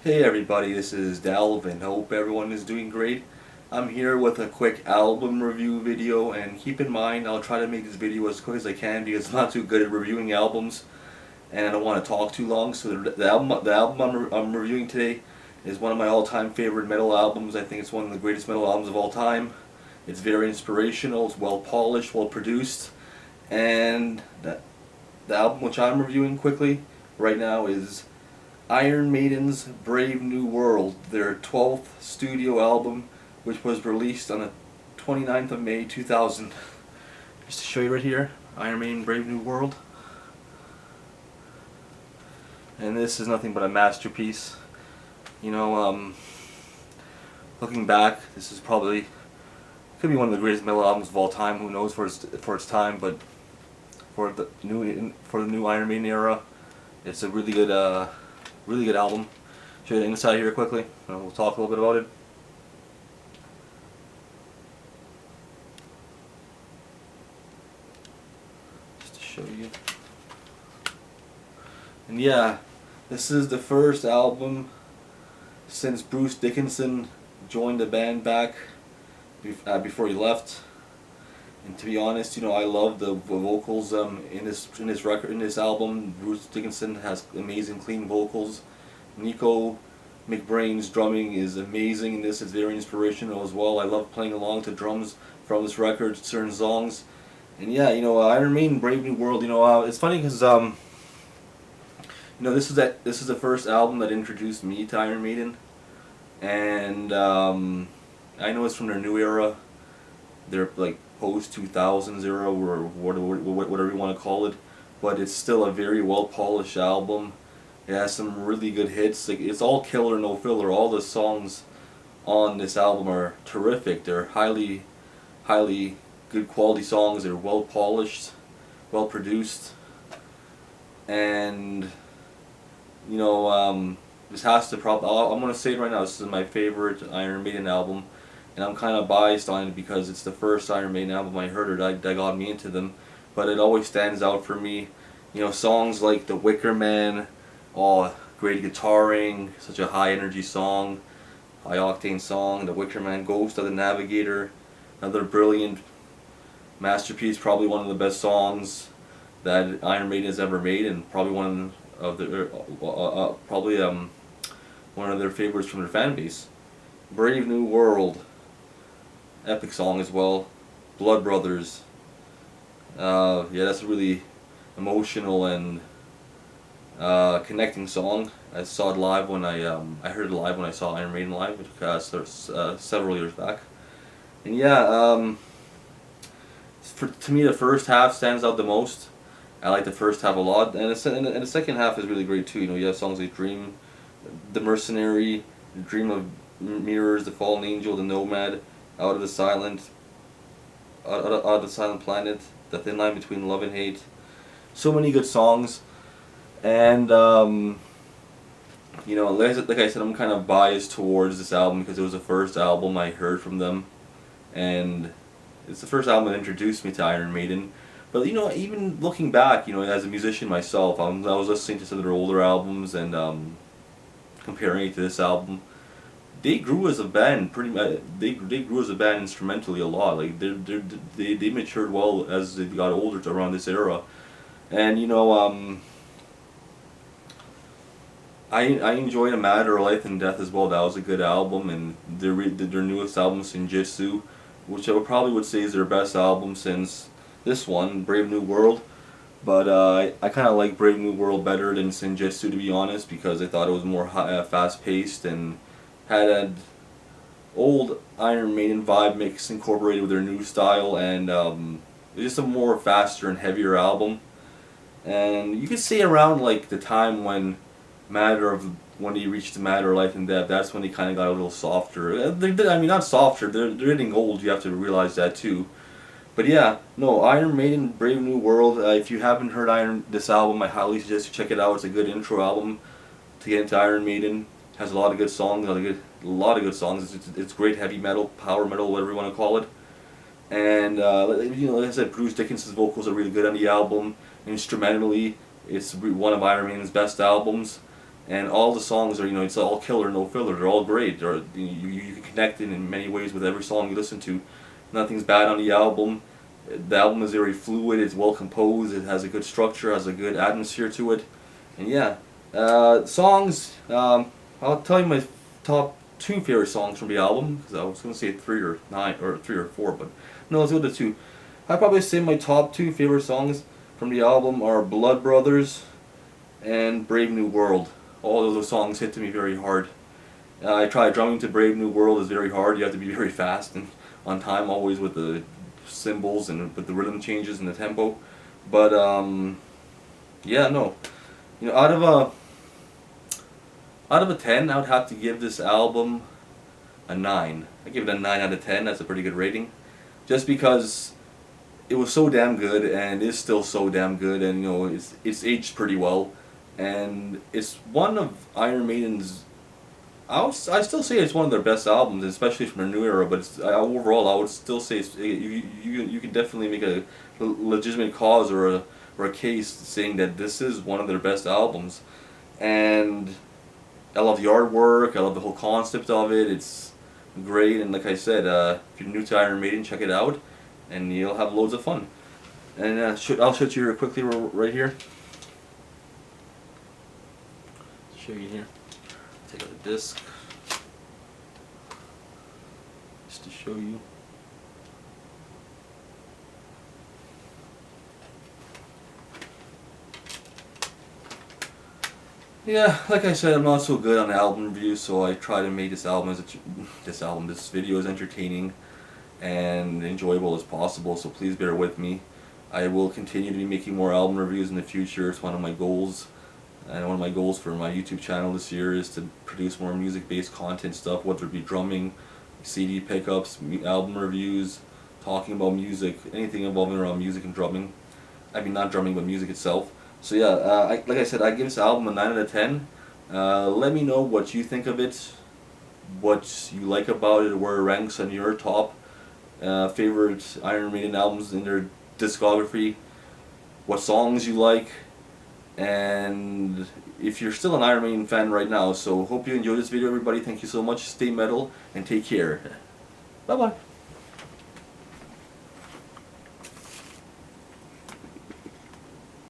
Hey everybody, this is Dalvin. Hope everyone is doing great. I'm here with a quick album review video, and keep in mind I'll try to make this video as quick as I can because I'm not too good at reviewing albums and I don't want to talk too long. So the album I'm reviewing today is one of my all-time favorite metal albums. I think it's one of the greatest metal albums of all time. It's very inspirational, it's well polished, well produced, and the album which I'm reviewing quickly right now is Iron Maiden's Brave New World, their 12th studio album, which was released on the 29th of May 2000. Just to show you right here, Iron Maiden Brave New World. And this is nothing but a masterpiece. You know, looking back, this is probably, could be one of the greatest metal albums of all time, who knows for its time, but for the new Iron Maiden era, it's a really good album. Show you the inside here quickly, and we'll talk a little bit about it. Just to show you. And yeah, this is the first album since Bruce Dickinson joined the band back before he left. And to be honest, you know, I love the vocals in this album. Bruce Dickinson has amazing clean vocals. Nico McBrain's drumming is amazing in this. It's very inspirational as well. I love playing along to drums from this record, certain songs. And yeah, you know, Iron Maiden Brave New World, you know, it's funny because you know, this is the first album that introduced me to Iron Maiden. And I know it's from their new era. They're like post 2000s era, or whatever you want to call it, but it's still a very well polished album. It has some really good hits. Like, it's all killer, no filler. All the songs on this album are terrific. They're highly good quality songs. They're well polished, well produced, and you know, this has to I'm gonna say it right now. This is my favorite Iron Maiden album. And I'm kind of biased on it because it's the first Iron Maiden album I heard that got me into them. But it always stands out for me. You know, songs like The Wicker Man, oh, great guitaring, such a high energy song, high octane song. The Wicker Man, Ghost of the Navigator, another brilliant masterpiece, probably one of the best songs that Iron Maiden has ever made, and probably one of their favorites from their fan base. Brave New World, epic song as well. Blood Brothers, yeah, that's a really emotional and connecting song. I saw it live when I heard it live when I saw Iron Maiden live, several years back. And yeah, to me the first half stands out the most. I like the first half a lot, and the second half is really great too. You know, you have songs like Dream, The Mercenary, Dream of Mirrors, The Fallen Angel, The Nomad, Out of the Silent Planet, The Thin Line Between Love and Hate. So many good songs, and you know, like I said, I'm kind of biased towards this album because it was the first album I heard from them, and it's the first album that introduced me to Iron Maiden. But you know, even looking back, you know, as a musician myself, I was listening to some of their older albums and comparing it to this album. They grew as a band pretty much. They grew as a band instrumentally a lot. Like they matured well as they got older to around this era, and you know, I enjoyed A Matter of Life and Death as well. That was a good album, and their newest album, Senjutsu, which I probably would say is their best album since this one, Brave New World. But I kind of like Brave New World better than Senjutsu, to be honest, because I thought it was more fast paced and had an old Iron Maiden vibe mix incorporated with their new style, and it's just a more faster and heavier album. And you could say around like the time when he reached the Matter of Life and Death, that's when he kind of got a little softer. I mean, not softer. They're getting old. You have to realize that too. But yeah, no, Iron Maiden Brave New World. If you haven't heard this album, I highly suggest you check it out. It's a good intro album to get into Iron Maiden. Has a lot of good songs, a lot of good songs. It's great heavy metal, power metal, whatever you want to call it. And you know, like I said, Bruce Dickinson's vocals are really good on the album. Instrumentally, it's one of Iron Maiden's best albums. and all the songs are, it's all killer, no filler. They're all great. You can connect in many ways with every song you listen to. Nothing's bad on the album. The album is very fluid. It's well composed. It has a good structure. Has a good atmosphere to it. And yeah, songs. I'll tell you my top 2 favorite songs from the album, because I was going to say 3 or 9 or 3 or 4, but no, let's go to 2. I'd probably say my top 2 favorite songs from the album are Blood Brothers and Brave New World. All of those songs hit to me very hard. I tried drumming to Brave New World. Is very hard. You have to be very fast and on time always with the cymbals and with the rhythm changes and the tempo. But yeah, no, out of a 10, I would have to give this album a 9. I give it a 9 out of 10. That's a pretty good rating, just because it was so damn good and is still so damn good, and it's aged pretty well, and it's one of Iron Maiden's. I still say it's one of their best albums, especially from their new era. But overall, I would still say you can definitely make a legitimate cause or a case saying that this is one of their best albums. And I love the artwork. I love the whole concept of it. It's great. And like I said, if you're new to Iron Maiden, check it out, and you'll have loads of fun. And I'll show it to you quickly right here. Show you here. Take out the disc just to show you. Yeah, like I said, I'm not so good on album reviews, so I try to make this video as entertaining and enjoyable as possible. So please bear with me. I will continue to be making more album reviews in the future. It's one of my goals. And one of my goals for my YouTube channel this year is to produce more music-based content stuff, whether it be drumming, CD pickups, album reviews, talking about music, anything involving around music and drumming. I mean, not drumming, but music itself. So yeah, like I said, I give this album a 9 out of 10. Let me know what you think of it, what you like about it, where it ranks on your top favorite Iron Maiden albums in their discography, what songs you like. And if you're still an Iron Maiden fan right now, so hope you enjoyed this video, everybody. Thank you so much. Stay metal and take care. Bye bye.